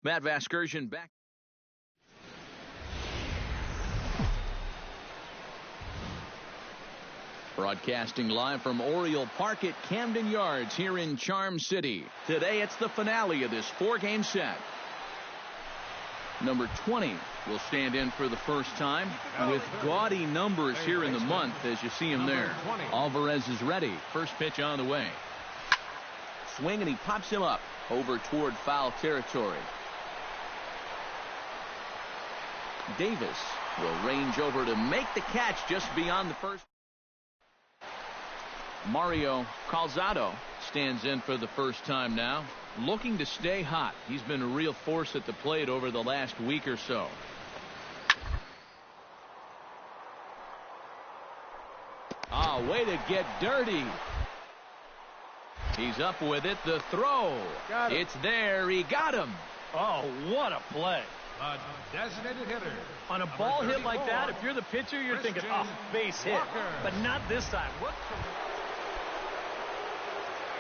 Matt Vasgersian back. Broadcasting live from Oriole Park at Camden Yards here in Charm City. Today it's the finale of this 4-game set. Number 20 will stand in for the first time with gaudy numbers here in the month as you see him there. Alvarez is ready. First pitch on the way. Swing and he pops him up over toward foul territory. Davis will range over to make the catch just beyond the first. Mario Calzado stands in for the first time now, looking to stay hot. He's been a real force at the plate over the last week or so. Way to get dirty. He's up with it. The throw. It's there. He got him. Oh, what a play. A designated hitter. On a ball hit like that, if you're the pitcher, you're thinking, oh, base hit. But not this time.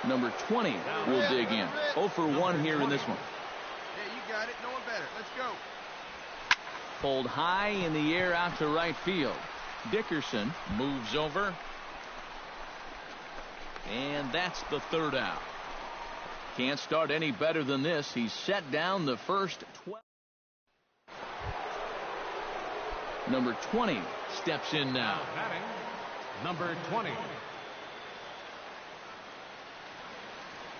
Number 20 will dig in. 0 for 1 here in this one. Yeah, you got it. No one better. Let's go. Pulled high in the air out to right field. Dickerson moves over. And that's the third out. Can't start any better than this. He's set down the first 12. Number 20 steps in now. Batting, number 20.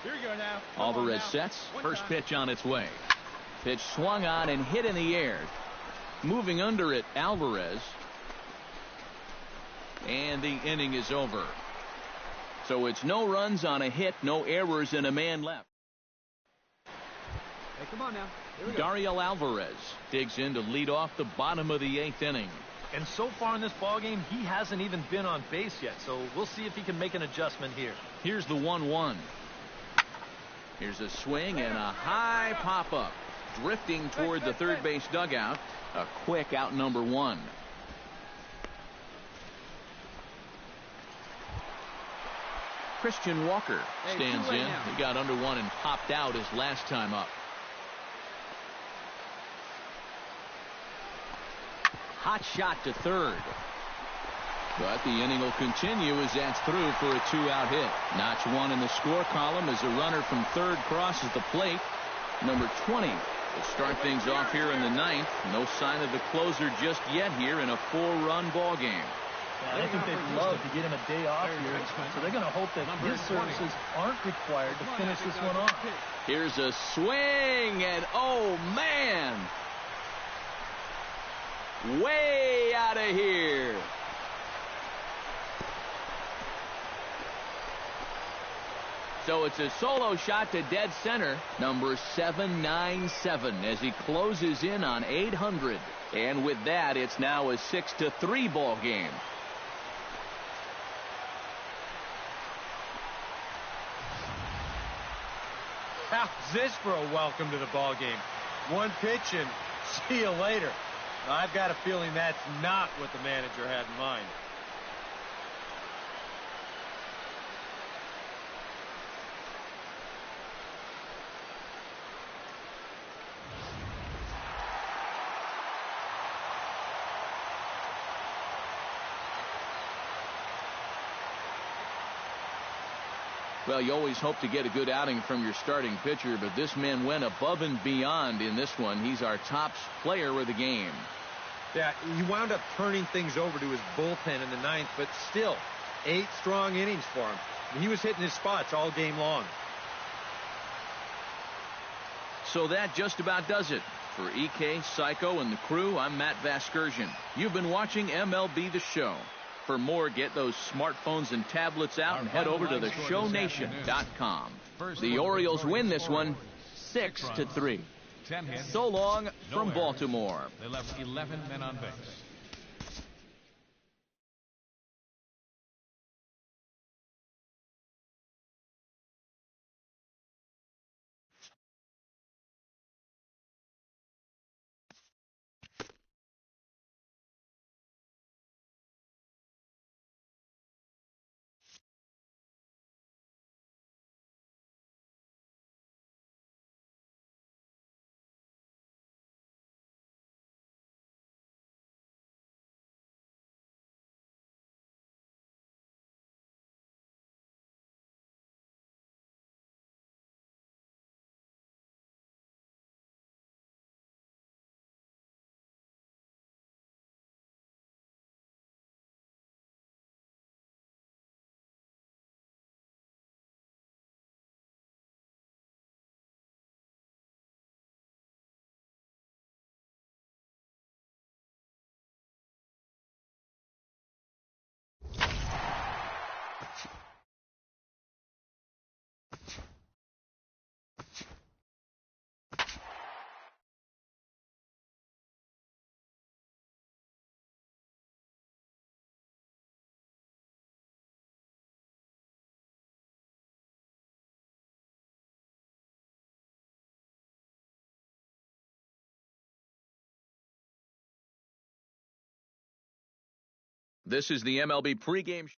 Here you go now. Alvarez sets. First pitch on its way. Pitch swung on and hit in the air. Moving under it, Alvarez. And the inning is over. So it's no runs on a hit, no errors, and a man left. Hey, come on now. Dariel Alvarez digs in to lead off the bottom of the 8th inning. And so far in this ballgame, he hasn't even been on base yet. So we'll see if he can make an adjustment here. Here's the 1-1. Here's a swing and a high pop-up. Drifting toward the third base dugout. A quick out number 1. Christian Walker stands in. He got under one and popped out his last time up. Hot shot to third. But the inning will continue as that's through for a 2-out hit. Notch 1 in the score column as a runner from third crosses the plate. Number 20 will start things off here in the 9th. No sign of the closer just yet here in a 4-run ball game. I think they'd love to get him a day off here, so they're going to hope that his services aren't required to finish this one off. Here's a swing, and oh man, way out of here. So it's a solo shot to dead center, number 797, as he closes in on 800. And with that, it's now a 6-3 ball game. How's this for a welcome to the ball game? One pitch and see you later. I've got a feeling that's not what the manager had in mind. Well, you always hope to get a good outing from your starting pitcher, but this man went above and beyond in this one. He's our top player of the game. Yeah, he wound up turning things over to his bullpen in the 9th, but still, 8 strong innings for him. He was hitting his spots all game long. So that just about does it. For EK, Psycho, and the crew, I'm Matt Vasgersian. You've been watching MLB The Show. For more, get those smartphones and tablets out and head over to theshownation.com. The Orioles win this one 6-3. So long from Baltimore. They left 11 men on base. This is the MLB pregame.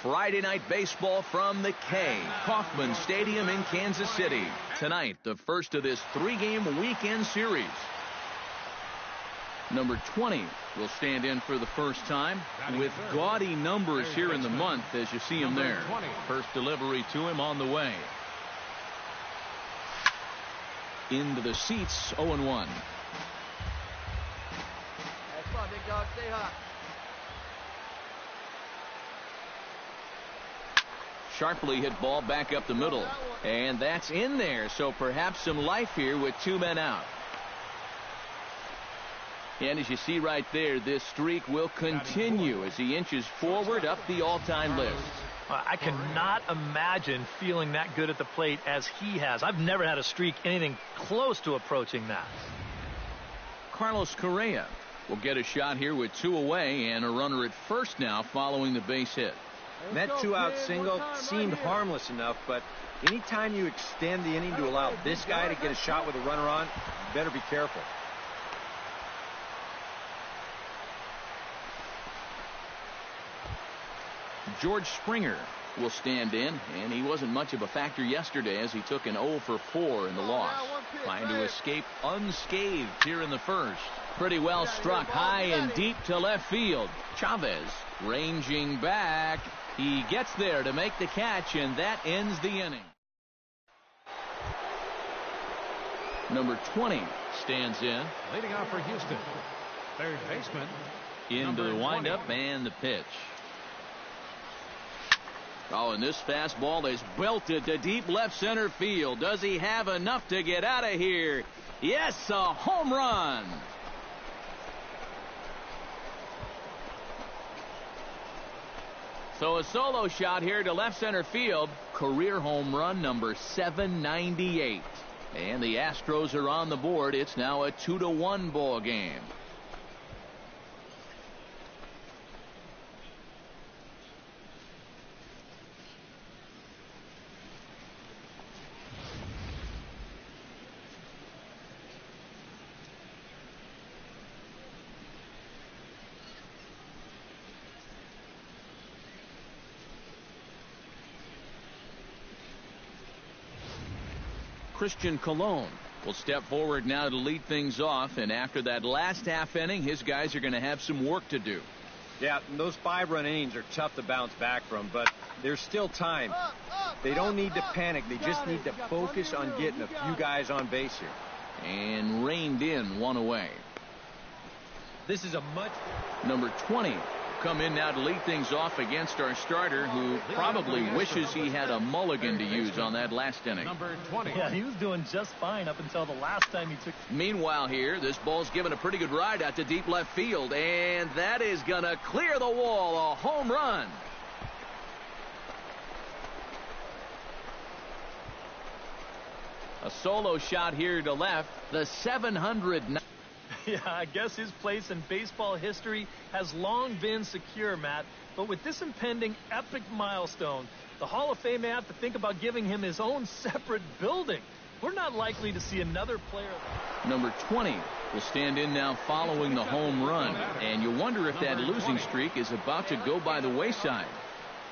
Friday night baseball from the K, Kauffman Stadium in Kansas City. Tonight, the first of this three-game weekend series. Number 20 will stand in for the first time with gaudy numbers here in the month as you see him there. First delivery to him on the way. Into the seats, 0-1. Come on, big dog, stay hot. Sharply hit ball back up the middle. And that's in there, so perhaps some life here with two men out. And as you see right there, this streak will continue as he inches forward up the all-time list. I cannot imagine feeling that good at the plate as he has. I've never had a streak anything close to approaching that. Carlos Correa will get a shot here with two away and a runner at first now following the base hit. And that two-out single seemed harmless enough, but anytime you extend the inning to allow this guy to get a shot with a runner on, you better be careful. George Springer will stand in, and he wasn't much of a factor yesterday as he took an 0 for 4 in the loss. Trying to escape unscathed here in the first. Pretty well struck high and deep to left field. Chavez ranging back. He gets there to make the catch, and that ends the inning. Number 20 stands in. Leading off for Houston, third baseman. Into the windup and the pitch. Oh, and this fastball is belted to deep left center field. Does he have enough to get out of here? Yes, a home run. So a solo shot here to left center field. Career home run number 798. And the Astros are on the board. It's now a 2-1 ball game. Christian Colon will step forward now to lead things off, and after that last half inning, his guys are going to have some work to do. Yeah, those 5-run innings are tough to bounce back from, but there's still time. They don't need to panic. They just need to focus on getting a few guys on base here. And reined in one away. This is a much... Number 20 come in now to lead things off against our starter, who probably wishes he had a mulligan to use on that last inning. Number 20. Yeah, he was doing just fine up until the last time he took. Meanwhile here, this ball's given a pretty good ride out to deep left field, and that is going to clear the wall. A home run. A solo shot here to left. The 700. Yeah, I guess his place in baseball history has long been secure, Matt. But with this impending epic milestone, the Hall of Fame may have to think about giving him his own separate building. We're not likely to see another player. Number 20 will stand in now following the home run. And you wonder if that losing streak is about to go by the wayside.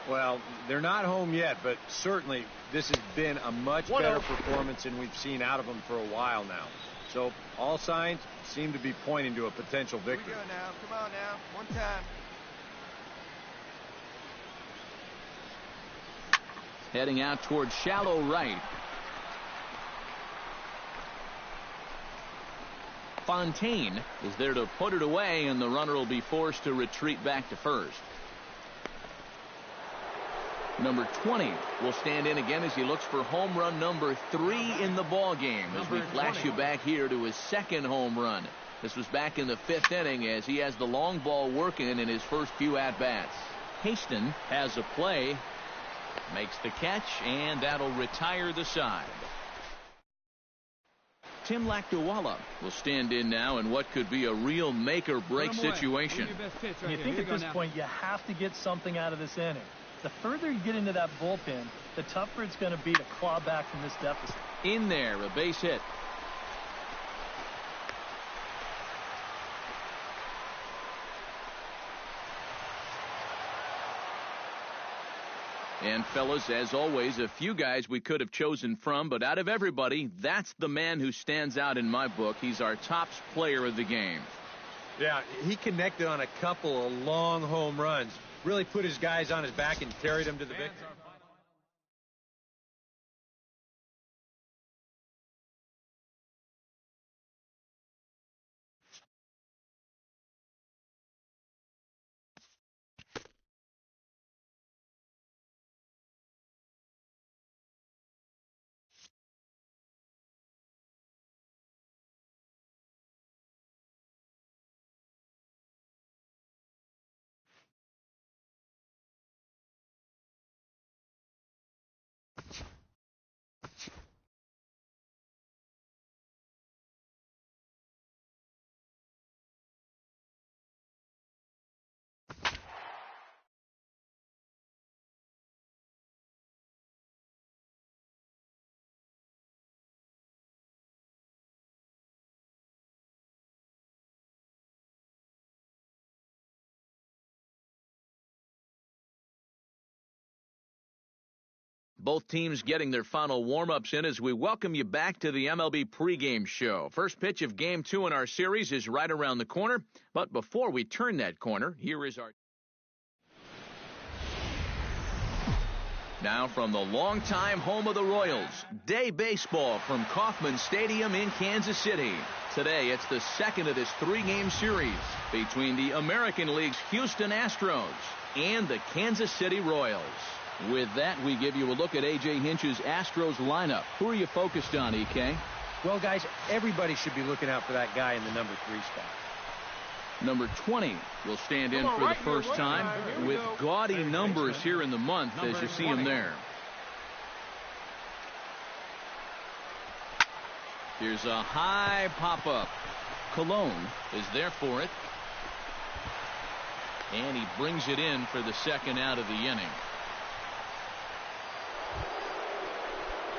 Well, they're not home yet, but certainly this has been a much better performance than we've seen out of them for a while now. So all signs seem to be pointing to a potential victory. Here we go now. Come on now. One time. Heading out towards shallow right. Fontaine is there to put it away, and the runner will be forced to retreat back to first. Number 20 will stand in again as he looks for home run number 3 in the ball game. As we flash you back here to his second home run. This was back in the 5th inning as he has the long ball working in his first few at-bats. Haston has a play, makes the catch, and that'll retire the side. Tim Lakdawala will stand in now in what could be a real make-or-break situation. You think at this point you have to get something out of this inning. The further you get into that bullpen, the tougher it's going to be to claw back from this deficit. In there, a base hit. And, fellas, as always, a few guys we could have chosen from, but out of everybody, that's the man who stands out in my book. He's our top player of the game. Yeah, he connected on a couple of long home runs. Really put his guys on his back and carried them to the victory. Both teams getting their final warm-ups in as we welcome you back to the MLB pregame show. First pitch of Game 2 in our series is right around the corner. But before we turn that corner, here is our... Now from the longtime home of the Royals, day baseball from Kauffman Stadium in Kansas City. Today, it's the second of this three-game series between the American League's Houston Astros and the Kansas City Royals. With that, we give you a look at A.J. Hinch's Astros lineup. Who are you focused on, E.K.? Well, guys, everybody should be looking out for that guy in the number 3 spot. Number 20 will stand in for the first time with gaudy numbers here in the month as you see him there. Here's a high pop-up. Colon is there for it. And he brings it in for the second out of the inning.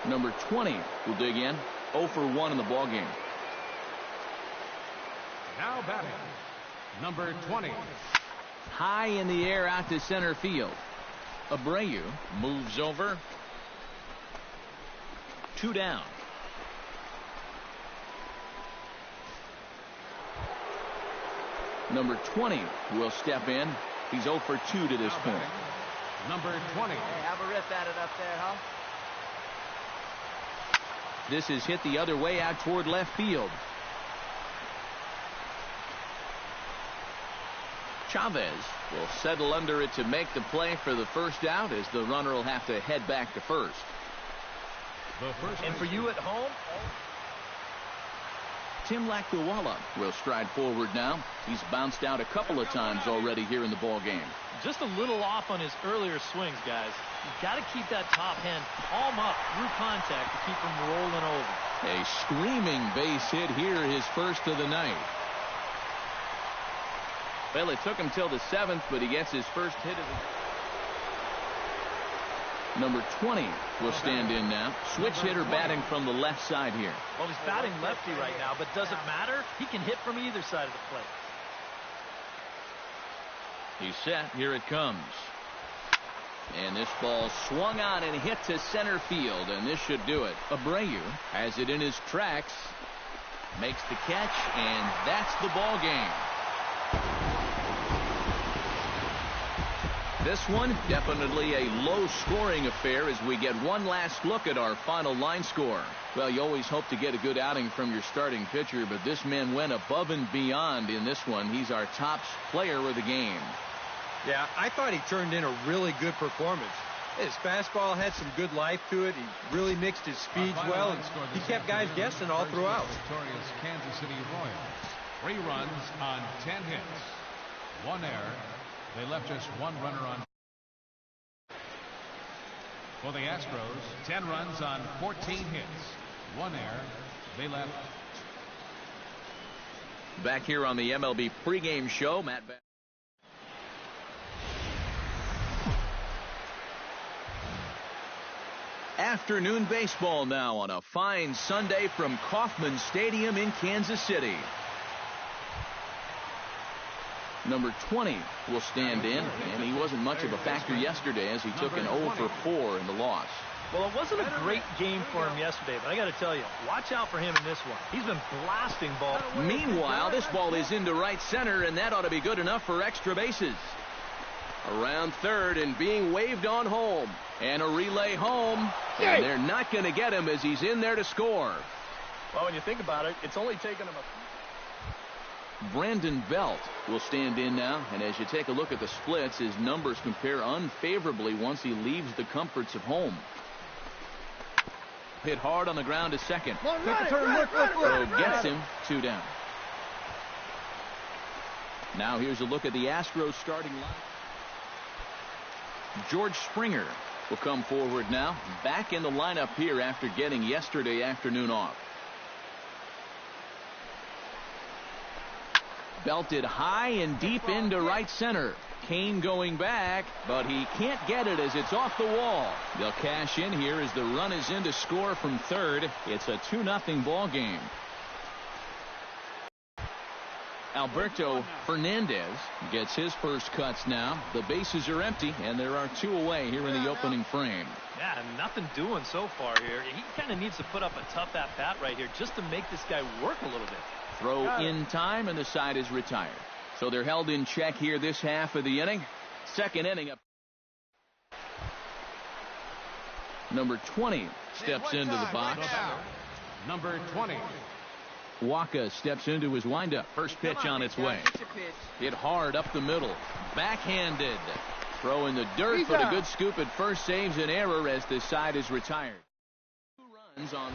Number 20 will dig in. 0 for 1 in the ballgame. Now batting, number 20. High in the air out to center field. Abreu moves over. 2 down. Number 20 will step in. He's 0 for 2 to this point. Number 20. Hey, have a rip at it up there, huh? This is hit the other way out toward left field. Chavez will settle under it to make the play for the first out as the runner will have to head back to first. And for you at home, Tim Lakdawalla will stride forward now. He's bounced out a couple of times already here in the ball game. just a little off on his earlier swings, guys. You've got to keep that top hand palm up through contact to keep him rolling over. A screaming base hit here, his first of the night. Well, it took him till the 7th, but he gets his first hit of the... Number 20 will stand in now. Switch hitter batting from the left side here. Well, he's batting lefty right now, but does it matter? He can hit from either side of the plate. He's set. Here it comes. And this ball swung on and hit to center field, and this should do it. Abreu has it in his tracks, makes the catch, and that's the ball game. This one, definitely a low-scoring affair as we get one last look at our final line score. Well, you always hope to get a good outing from your starting pitcher, but this man went above and beyond in this one. He's our top player of the game. Yeah, I thought he turned in a really good performance. His fastball had some good life to it. He really mixed his speeds well, and he kept guys guessing all throughout. Victorious Kansas City Royals. 3 runs on 10 hits. 1 error. They left just 1 runner on. For the Astros, 10 runs on 14 hits. 1 error. They left. Back here on the MLB pregame show, Matt. Afternoon baseball now on a fine Sunday from Kauffman Stadium in Kansas City. Number 20 will stand in, and he wasn't much of a factor yesterday as he took an 0 for 4 in the loss. Well, it wasn't a great game for him yesterday, but I got to tell you, watch out for him in this one. He's been blasting balls. Meanwhile, this ball is into right center, and that ought to be good enough for extra bases. Around third and being waved on home. And a relay home. And they're not going to get him as he's in there to score. Well, when you think about it, it's only taken him Brandon Belt will stand in now, and as you take a look at the splits, his numbers compare unfavorably once he leaves the comforts of home. Hit hard on the ground to second. Throw gets him 2 down. Now here's a look at the Astros starting line. George Springer will come forward now, back in the lineup here after getting yesterday afternoon off. Belted high and deep into right center. Kane going back, but he can't get it as it's off the wall. They'll cash in here as the run is in to score from third. It's a 2-0 ball game. Alberto Fernandez gets his first cuts now. The bases are empty, and there are 2 away here in the opening frame. Yeah, nothing doing so far here. He kind of needs to put up a tough at-bat right here just to make this guy work a little bit. Throw in time, and the side is retired. So they're held in check here this half of the inning. Second inning up. Number 20 steps into the box. Number 20. Waka steps into his windup. First pitch on its way. Hit hard up the middle. Backhanded. Throw in the dirt, but a good scoop at first saves an error as this side is retired. 2 runs on.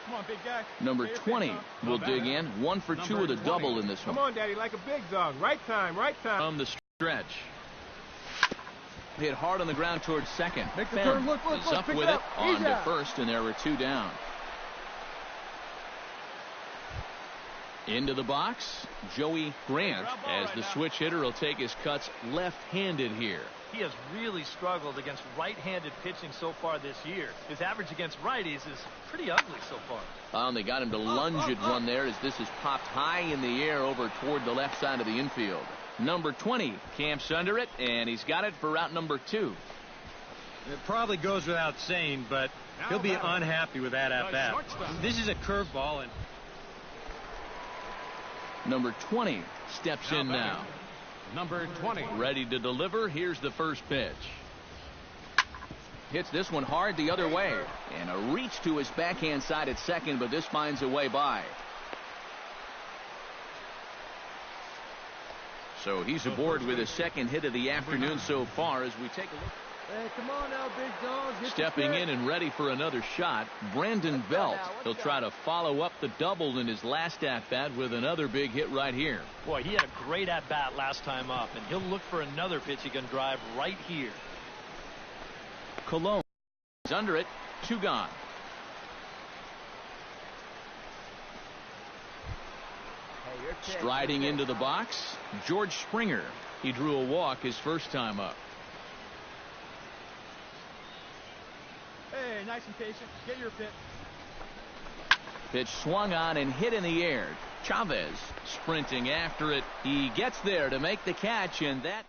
Come on, big guy. Number 20 will dig in. 1 for 2 with a double in this one. Come on, Daddy, like a big dog. Right time, right time. From the stretch. Hit hard on the ground towards second. Make the Fenn turn. Look, is up with it on to first, and there are 2 down. Into the box, Joey Grant, as the switch hitter will take his cuts left-handed here. He has really struggled against right-handed pitching so far this year. His average against righties is pretty ugly so far. And they got him to lunge at one there as this is popped high in the air over toward the left side of the infield. Number 20 camps under it, and he's got it for route number 2. It probably goes without saying, but he'll be unhappy with that at-bat. This is a curveball, and number 20 steps in now. Number 20. Ready to deliver. Here's the first pitch. Hits this one hard the other way. And a reach to his backhand side at second, but this finds a way by. So he's aboard with his second hit of the afternoon so far as we take a look. Hey, come on now, big dog. Stepping in and ready for another shot, Brandon Belt. He'll try to follow up the double in his last at-bat with another big hit right here. Boy, he had a great at-bat last time up, and he'll look for another pitch he can drive right here. Cologne is under it. 2 gone. Striding into the box, George Springer. He drew a walk his first time up. Hey, nice and patient. Get your pitch. Pitch swung on and hit in the air. Chavez sprinting after it. He gets there to make the catch, and that.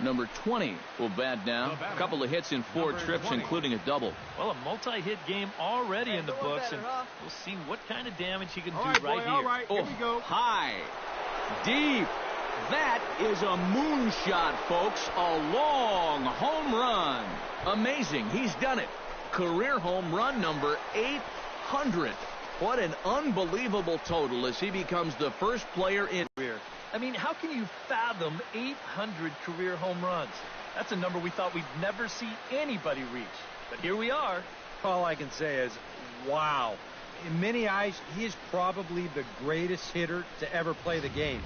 Number 20 will bat now. A couple of hits in 4 trips, including a double. Well, a multi-hit game already in the books, and we'll see what kind of damage he can do right here. All right, here we go. High, deep. That is a moonshot, folks. A long home run. Amazing. He's done it. Career home run number 800. What an unbelievable total as he becomes the first player in career. I mean, how can you fathom 800 career home runs? That's a number we thought we'd never see anybody reach. But here we are. all I can say is, wow. In many eyes, he is probably the greatest hitter to ever play the game.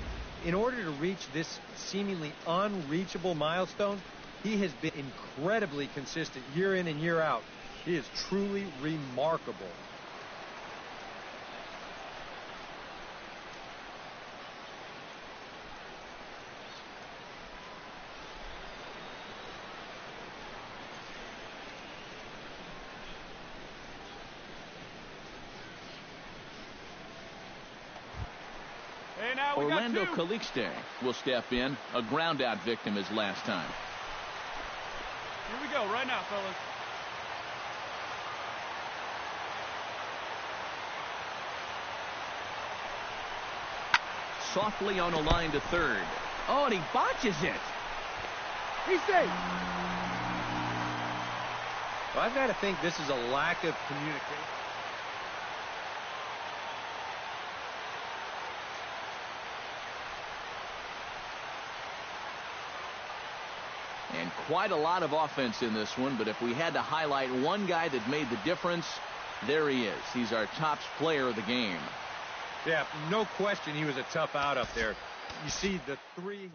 In order to reach this seemingly unreachable milestone, he has been incredibly consistent year in and year out. He is truly remarkable. Orlando Calixte will step in, a ground out victim his last time. Here we go, right now, fellas. Softly on a line to third. Oh, and he botches it. He's safe. Well, I've got to think this is a lack of communication. And quite a lot of offense in this one, but if we had to highlight one guy that made the difference, there he is. He's our top player of the game. Yeah, no question he was a tough out up there. You see the 3 hits.